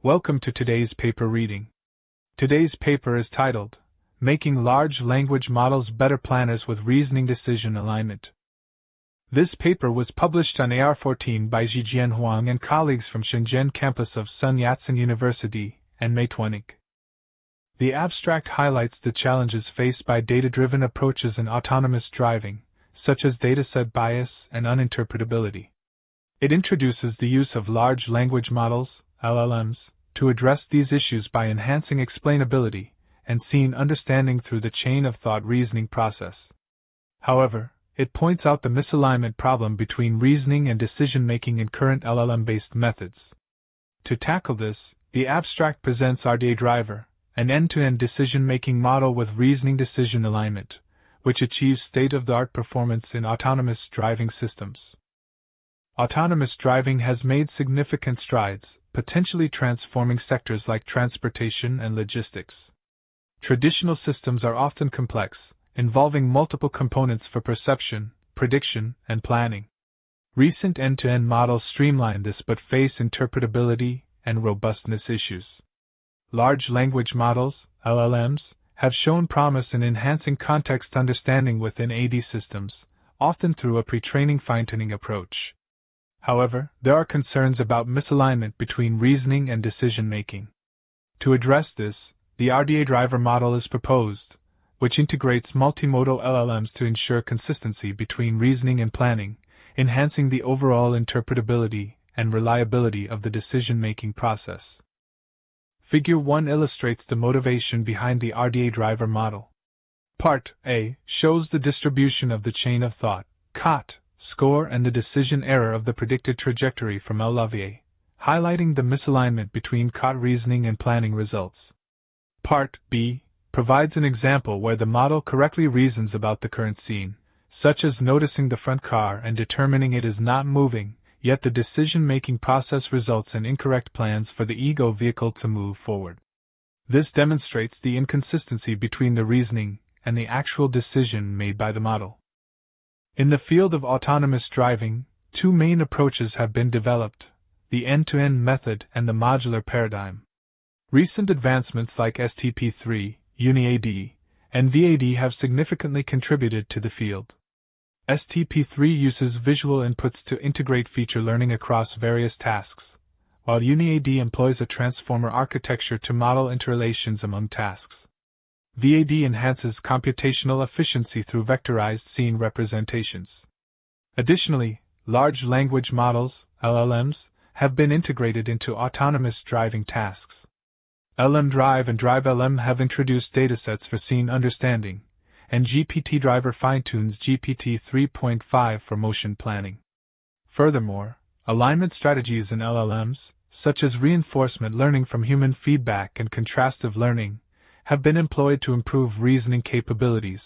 Welcome to today's paper reading. Today's paper is titled, Making Large Language Models Better Planners with Reasoning-Decision Alignment. This paper was published on AR14 by Zhijian Huang and colleagues from Shenzhen campus of Sun Yat-sen University and Meituan Inc. The abstract highlights the challenges faced by data-driven approaches in autonomous driving, such as dataset bias and uninterpretability. It introduces the use of large language models, LLMs, to address these issues by enhancing explainability and scene understanding through the chain-of-thought reasoning process. However, it points out the misalignment problem between reasoning and decision-making in current LLM-based methods. To tackle this, the abstract presents RDA Driver, an end-to-end decision-making model with reasoning-decision alignment, which achieves state-of-the-art performance in autonomous driving systems. Autonomous driving has made significant strides, potentially transforming sectors like transportation and logistics. Traditional systems are often complex, involving multiple components for perception, prediction, and planning. Recent end-to-end models streamline this but face interpretability and robustness issues. Large language models, LLMs, have shown promise in enhancing context understanding within AD systems, often through a pre-training fine-tuning approach. However, there are concerns about misalignment between reasoning and decision-making. To address this, the RDA driver model is proposed, which integrates multimodal LLMs to ensure consistency between reasoning and planning, enhancing the overall interpretability and reliability of the decision-making process. Figure 1 illustrates the motivation behind the RDA driver model. Part A shows the distribution of the chain of thought, COT, score and the decision error of the predicted trajectory from LLVA, highlighting the misalignment between COT reasoning and planning results. Part B provides an example where the model correctly reasons about the current scene, such as noticing the front car and determining it is not moving, yet the decision-making process results in incorrect plans for the ego vehicle to move forward. This demonstrates the inconsistency between the reasoning and the actual decision made by the model. In the field of autonomous driving, two main approaches have been developed, the end-to-end method and the modular paradigm. Recent advancements like STP3, UniAD, and VAD have significantly contributed to the field. STP3 uses visual inputs to integrate feature learning across various tasks, while UniAD employs a transformer architecture to model interrelations among tasks. VAD enhances computational efficiency through vectorized scene representations. Additionally, large language models, LLMs, have been integrated into autonomous driving tasks. LM Drive and Drive LM have introduced datasets for scene understanding, and GPT Driver fine-tunes GPT 3.5 for motion planning. Furthermore, alignment strategies in LLMs, such as reinforcement learning from human feedback and contrastive learning, have been employed to improve reasoning capabilities,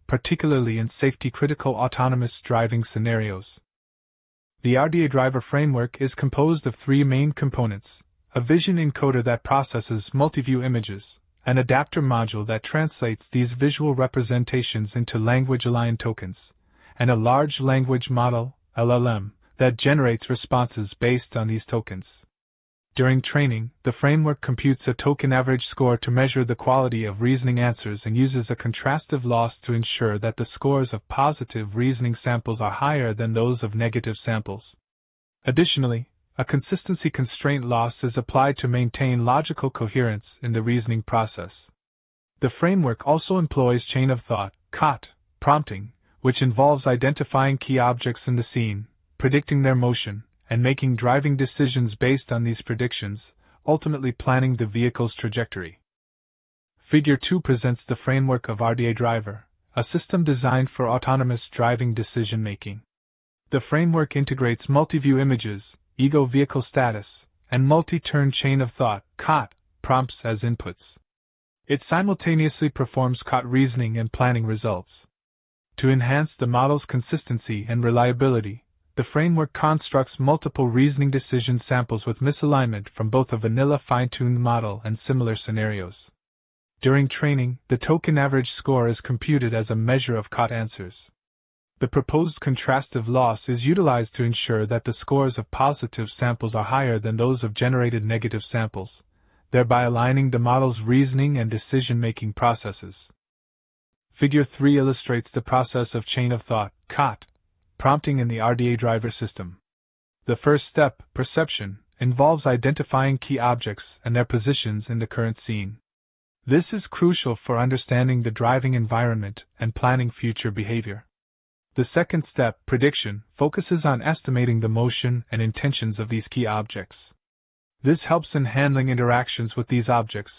particularly in safety-critical autonomous driving scenarios. The RDA driver framework is composed of three main components: a vision encoder that processes multi-view images, an adapter module that translates these visual representations into language-aligned tokens, and a large language model, LLM, that generates responses based on these tokens. During training, the framework computes a token average score to measure the quality of reasoning answers and uses a contrastive loss to ensure that the scores of positive reasoning samples are higher than those of negative samples. Additionally, a consistency constraint loss is applied to maintain logical coherence in the reasoning process. The framework also employs chain of thought, COT, prompting, which involves identifying key objects in the scene, predicting their motion, and making driving decisions based on these predictions, ultimately planning the vehicle's trajectory. Figure 2 presents the framework of RDA Driver, a system designed for autonomous driving decision-making. The framework integrates multi-view images, ego vehicle status, and multi-turn chain of thought, COT, prompts as inputs. It simultaneously performs COT reasoning and planning results. To enhance the model's consistency and reliability, the framework constructs multiple reasoning decision samples with misalignment from both a vanilla fine-tuned model and similar scenarios. During training, the token average score is computed as a measure of COT answers. The proposed contrastive loss is utilized to ensure that the scores of positive samples are higher than those of generated negative samples, thereby aligning the model's reasoning and decision-making processes. Figure 3 illustrates the process of chain of thought, COT, prompting in the RDA driver system. The first step, perception, involves identifying key objects and their positions in the current scene. This is crucial for understanding the driving environment and planning future behavior. The second step, prediction, focuses on estimating the motion and intentions of these key objects. This helps in handling interactions with these objects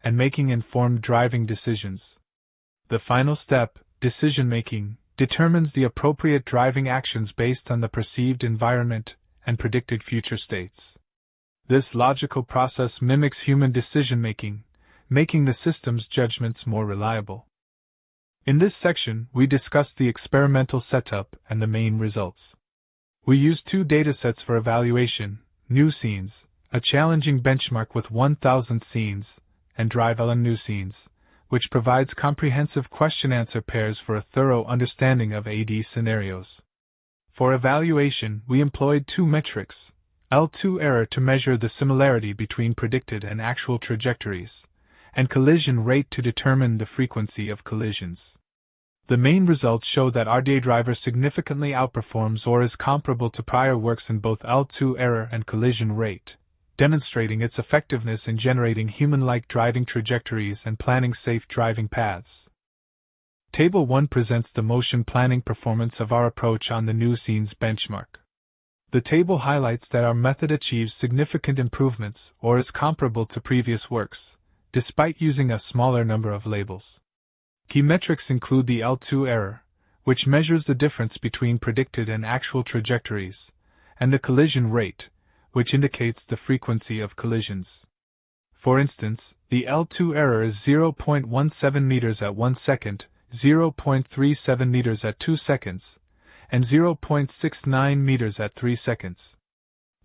and making informed driving decisions. The final step, decision-making, determines the appropriate driving actions based on the perceived environment and predicted future states. This logical process mimics human decision-making, making the system's judgments more reliable. In this section, we discussed the experimental setup and the main results. We used 2 datasets for evaluation: new scenes, a challenging benchmark with 1,000 scenes, and drive-LM new scenes, which provides comprehensive question-answer pairs for a thorough understanding of AD scenarios. For evaluation, we employed 2 metrics: L2 error to measure the similarity between predicted and actual trajectories, and collision rate to determine the frequency of collisions. The main results show that RDA driver significantly outperforms or is comparable to prior works in both L2 error and collision rate, demonstrating its effectiveness in generating human-like driving trajectories and planning safe driving paths. Table 1 presents the motion planning performance of our approach on the new scenes benchmark. The table highlights that our method achieves significant improvements or is comparable to previous works, despite using a smaller number of labels. Key metrics include the L2 error, which measures the difference between predicted and actual trajectories, and the collision rate, which indicates the frequency of collisions. For instance, the L2 error is 0.17 meters at 1 second, 0.37 meters at 2 seconds, and 0.69 meters at 3 seconds.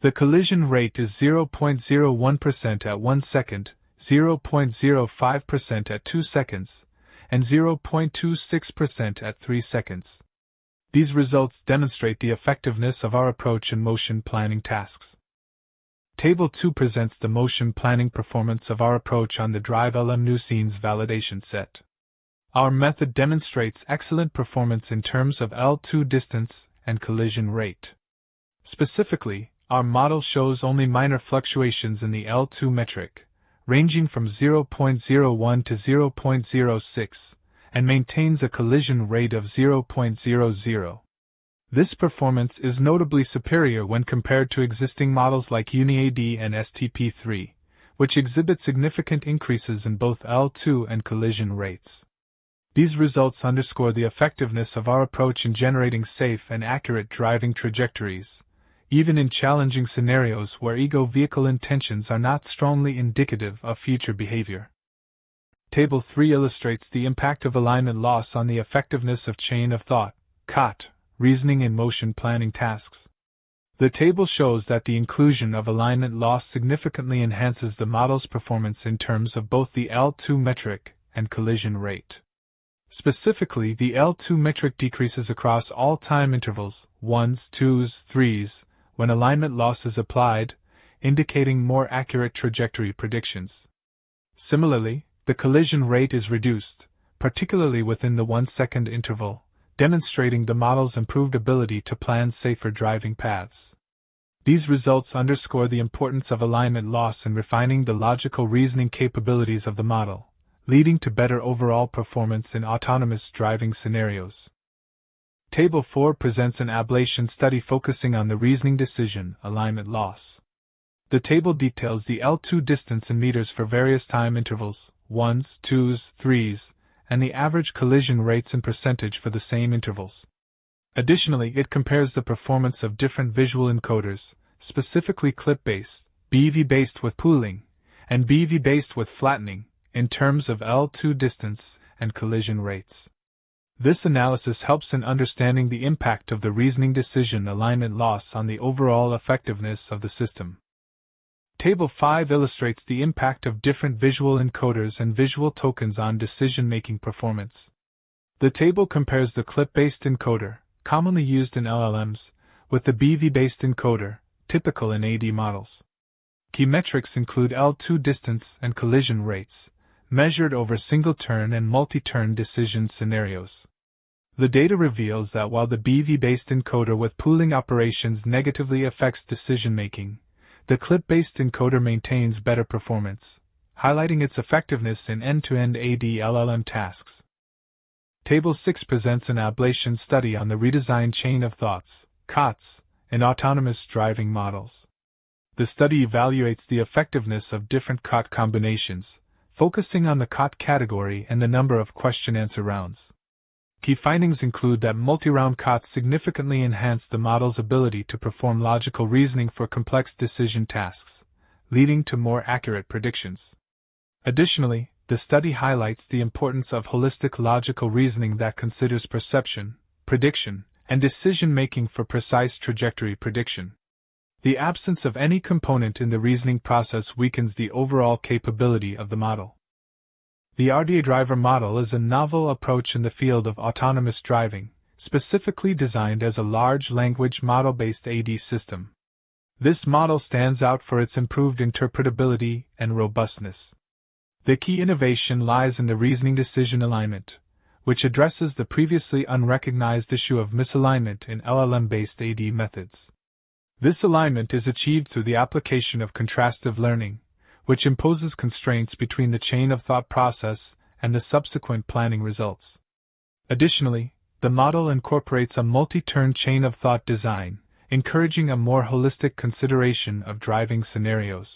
The collision rate is 0.01% at 1 second, 0.05% at 2 seconds, and 0.26% at 3 seconds. These results demonstrate the effectiveness of our approach in motion planning tasks. Table 2 presents the motion planning performance of our approach on the drive-LM new scenes validation set. Our method demonstrates excellent performance in terms of L2 distance and collision rate. Specifically, our model shows only minor fluctuations in the L2 metric, ranging from 0.01 to 0.06, and maintains a collision rate of 0.00. This performance is notably superior when compared to existing models like UniAD and STP3, which exhibit significant increases in both L2 and collision rates. These results underscore the effectiveness of our approach in generating safe and accurate driving trajectories, even in challenging scenarios where ego vehicle intentions are not strongly indicative of future behavior. Table 3 illustrates the impact of alignment loss on the effectiveness of chain of thought, COT, reasoning in motion planning tasks. The table shows that the inclusion of alignment loss significantly enhances the model's performance in terms of both the L2 metric and collision rate. Specifically, the L2 metric decreases across all time intervals, 1s, 2s, 3s, when alignment loss is applied, indicating more accurate trajectory predictions. Similarly, the collision rate is reduced, particularly within the 1-second interval, demonstrating the model's improved ability to plan safer driving paths. These results underscore the importance of alignment loss in refining the logical reasoning capabilities of the model, leading to better overall performance in autonomous driving scenarios. Table 4 presents an ablation study focusing on the reasoning decision alignment loss. The table details the L2 distance in meters for various time intervals, 1s, 2s, 3s, and the average collision rates in percentage for the same intervals. Additionally, it compares the performance of different visual encoders, specifically clip-based, BV-based with pooling, and BV-based with flattening, in terms of L2 distance and collision rates. This analysis helps in understanding the impact of the reasoning decision alignment loss on the overall effectiveness of the system. Table 5 illustrates the impact of different visual encoders and visual tokens on decision-making performance. The table compares the clip-based encoder, commonly used in LLMs, with the BV-based encoder, typical in AD models. Key metrics include L2 distance and collision rates, measured over single-turn and multi-turn decision scenarios. The data reveals that while the BV-based encoder with pooling operations negatively affects decision-making, the clip-based encoder maintains better performance, highlighting its effectiveness in end-to-end AD LLM tasks. Table 6 presents an ablation study on the redesigned chain of thoughts, COTS, in autonomous driving models. The study evaluates the effectiveness of different COT combinations, focusing on the COT category and the number of question-answer rounds. Key findings include that multi-round COTS significantly enhance the model's ability to perform logical reasoning for complex decision tasks, leading to more accurate predictions. Additionally, the study highlights the importance of holistic logical reasoning that considers perception, prediction, and decision-making for precise trajectory prediction. The absence of any component in the reasoning process weakens the overall capability of the model. The RDA driver model is a novel approach in the field of autonomous driving, specifically designed as a large language model-based AD system. This model stands out for its improved interpretability and robustness. The key innovation lies in the reasoning-decision alignment, which addresses the previously unrecognized issue of misalignment in LLM-based AD methods. This alignment is achieved through the application of contrastive learning, which imposes constraints between the chain of thought process and the subsequent planning results. Additionally, the model incorporates a multi-turn chain of thought design, encouraging a more holistic consideration of driving scenarios.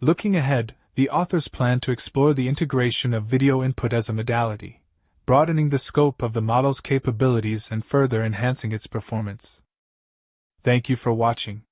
Looking ahead, the authors plan to explore the integration of video input as a modality, broadening the scope of the model's capabilities and further enhancing its performance. Thank you for watching.